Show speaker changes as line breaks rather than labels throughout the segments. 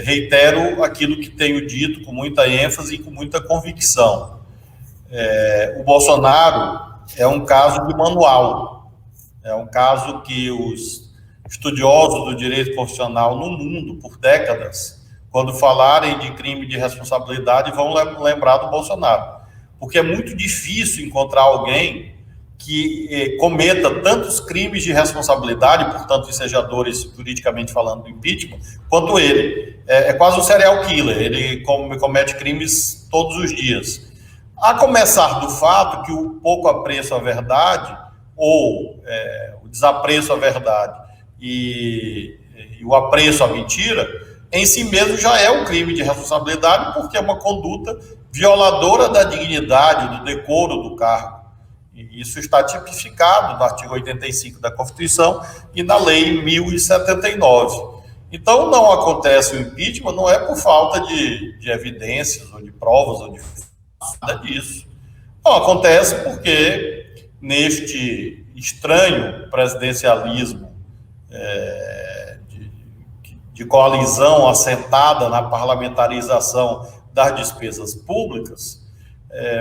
reitero aquilo que tenho dito com muita ênfase e com muita convicção. O Bolsonaro é um caso de manual, é um caso que os estudiosos do direito constitucional no mundo, por décadas, quando falarem de crime de responsabilidade, vão lembrar do Bolsonaro. Porque é muito difícil encontrar alguém que cometa tantos crimes de responsabilidade, portanto, ensejadores, juridicamente falando, do impeachment, quanto ele. É quase um serial killer, ele comete crimes todos os dias. A começar do fato que o pouco apreço à verdade, ou o desapreço à verdade e o apreço à mentira, em si mesmo já é um crime de responsabilidade, porque é uma conduta violadora da dignidade, do decoro do cargo. E isso está tipificado no artigo 85 da Constituição e na Lei 1079. Então, não acontece o impeachment, não é por falta de evidências, ou de provas, ou de nada disso. Não acontece porque, neste estranho presidencialismo de coalizão assentada na parlamentarização das despesas públicas,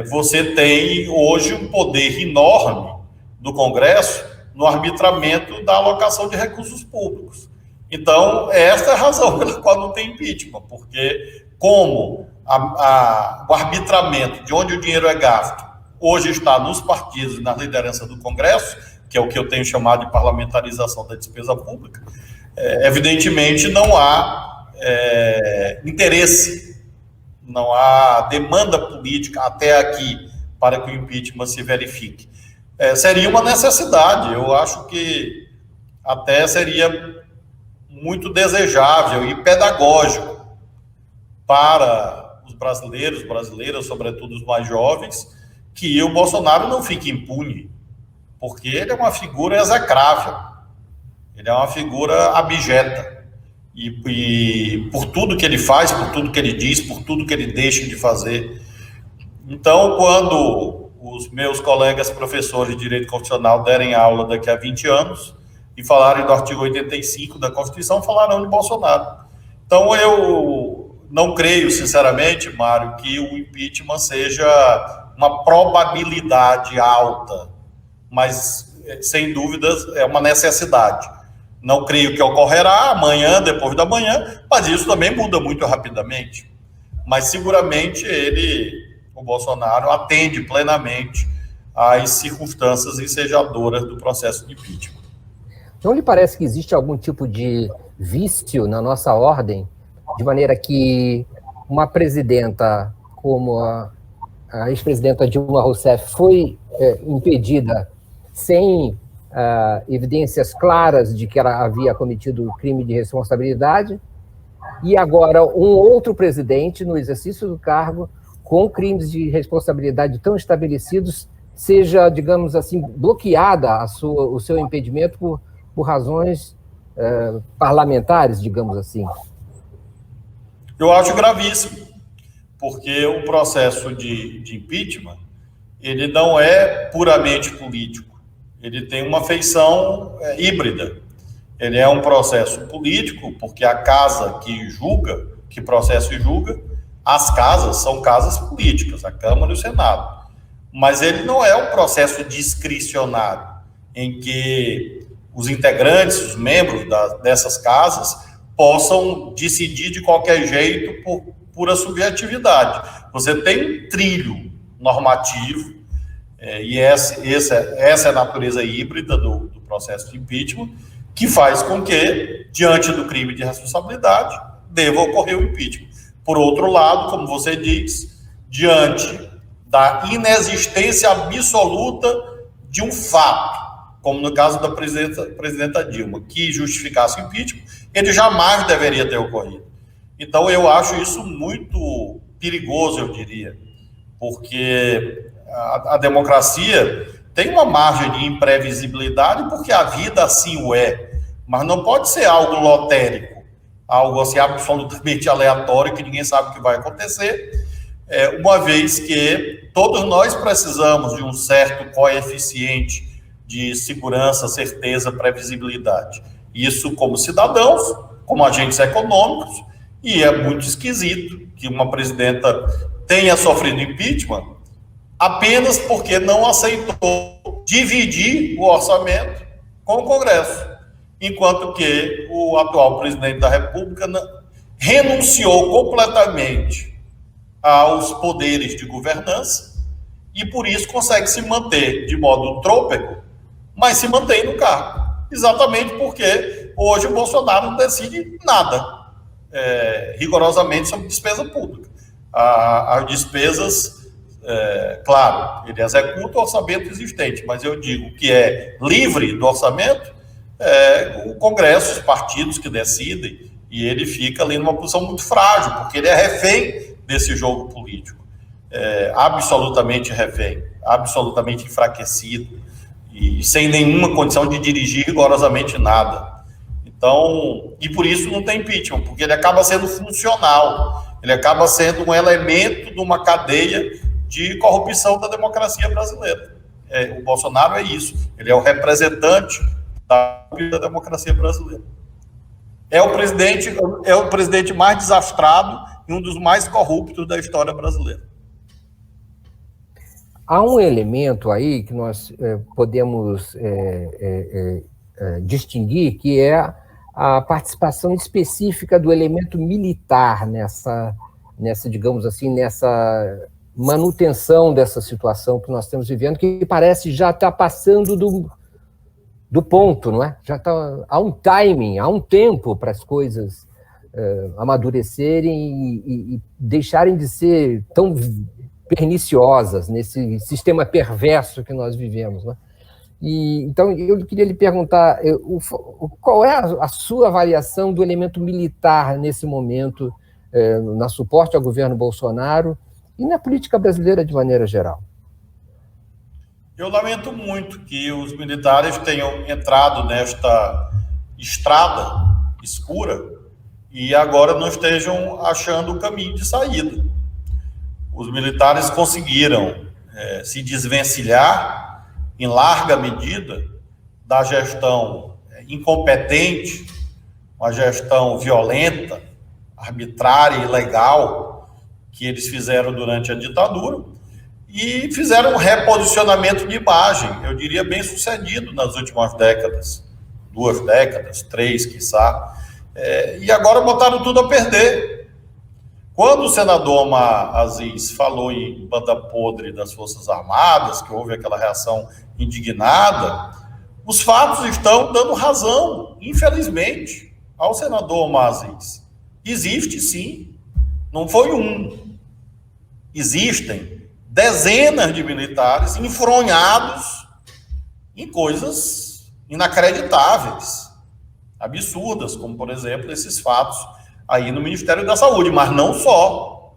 você tem hoje um poder enorme do Congresso no arbitramento da alocação de recursos públicos. Então, esta é a razão pela qual não tem impeachment, porque como o arbitramento de onde o dinheiro é gasto hoje está nos partidos e na liderança do Congresso, que é o que eu tenho chamado de parlamentarização da despesa pública, evidentemente não há interesse, não há demanda política até aqui para que o impeachment se verifique. Seria uma necessidade, eu acho que até seria muito desejável e pedagógico para os brasileiras, sobretudo os mais jovens, que o Bolsonaro não fique impune, porque ele é uma figura execrável, ele é uma figura abjeta. E por tudo que ele faz, por tudo que ele diz, por tudo que ele deixa de fazer. Então, quando os meus colegas professores de Direito Constitucional derem aula daqui a 20 anos e falarem do artigo 85 da Constituição, falarão de Bolsonaro. Então, eu não creio, sinceramente, Mário, que o impeachment seja uma probabilidade alta, mas, sem dúvidas, é uma necessidade. Não creio que ocorrerá amanhã, depois da manhã, mas isso também muda muito rapidamente. Mas seguramente o Bolsonaro, atende plenamente às circunstâncias ensejadoras do processo de impeachment.
Não lhe parece que existe algum tipo de vício na nossa ordem, de maneira que uma presidenta como a ex-presidenta Dilma Rousseff foi impedida sem evidências claras de que ela havia cometido crime de responsabilidade, e agora um outro presidente, no exercício do cargo, com crimes de responsabilidade tão estabelecidos, seja, digamos assim, bloqueada o seu impedimento por razões parlamentares, digamos assim?
Eu acho gravíssimo, porque o processo de impeachment, ele não é puramente político. Ele tem uma feição híbrida. Ele é um processo político, porque a casa que julga, que processa e julga, as casas são casas políticas, a Câmara e o Senado. Mas ele não é um processo discricionário, em que os integrantes, os membros dessas casas, possam decidir de qualquer jeito por pura subjetividade. Você tem um trilho normativo, e essa é a natureza híbrida do processo de impeachment, que faz com que, diante do crime de responsabilidade, deva ocorrer o impeachment. Por outro lado, como você diz, diante da inexistência absoluta de um fato, como no caso da presidenta Dilma, que justificasse o impeachment, ele jamais deveria ter ocorrido. Então, eu acho isso muito perigoso, eu diria, porque a democracia tem uma margem de imprevisibilidade, porque a vida assim o é, mas não pode ser algo lotérico, algo assim absolutamente aleatório, que ninguém sabe o que vai acontecer, uma vez que todos nós precisamos de um certo coeficiente de segurança, certeza, previsibilidade. Isso como cidadãos, como agentes econômicos E é muito esquisito que uma presidenta tenha sofrido impeachment apenas porque não aceitou dividir o orçamento com o Congresso, enquanto que o atual presidente da República renunciou completamente aos poderes de governança e por isso consegue se manter de modo trôpego, mas se mantém no cargo. Exatamente porque hoje o Bolsonaro não decide nada rigorosamente sobre despesa pública. As despesas, claro, ele executa o orçamento existente, mas eu digo que é livre do orçamento, o Congresso, os partidos que decidem, e ele fica ali numa posição muito frágil, porque ele é refém desse jogo político, absolutamente refém, absolutamente enfraquecido, e sem nenhuma condição de dirigir rigorosamente nada. Então, e por isso não tem impeachment, porque ele acaba sendo funcional, ele acaba sendo um elemento de uma cadeia de corrupção da democracia brasileira. O Bolsonaro é isso, ele é o representante da democracia brasileira. É o presidente mais desastrado e um dos mais corruptos da história brasileira.
Há um elemento aí que nós podemos distinguir, que é a participação específica do elemento militar nessa, digamos assim, nessa manutenção dessa situação que nós estamos vivendo, que parece já estar passando do ponto, não é? Já está, há um timing, há um tempo para as coisas amadurecerem e deixarem de ser tão perniciosas nesse sistema perverso que nós vivemos, né? Então, eu queria lhe perguntar qual é a sua avaliação do elemento militar nesse momento, na suporte ao governo Bolsonaro e na política brasileira de maneira geral.
Eu lamento muito que os militares tenham entrado nesta estrada escura e agora não estejam achando o caminho de saída. Os militares conseguiram se desvencilhar em larga medida da gestão incompetente, uma gestão violenta, arbitrária e ilegal que eles fizeram durante a ditadura e fizeram um reposicionamento de imagem, eu diria bem sucedido nas últimas décadas, 2 décadas, 3, quiçá, e agora botaram tudo a perder. Quando o senador Omar Aziz falou em banda podre das Forças Armadas, que houve aquela reação indignada, os fatos estão dando razão, infelizmente, ao senador Omar Aziz. Existe, sim, não foi um. Existem dezenas de militares enfronhados em coisas inacreditáveis, absurdas, como, por exemplo, esses fatos aí no Ministério da Saúde, mas não só.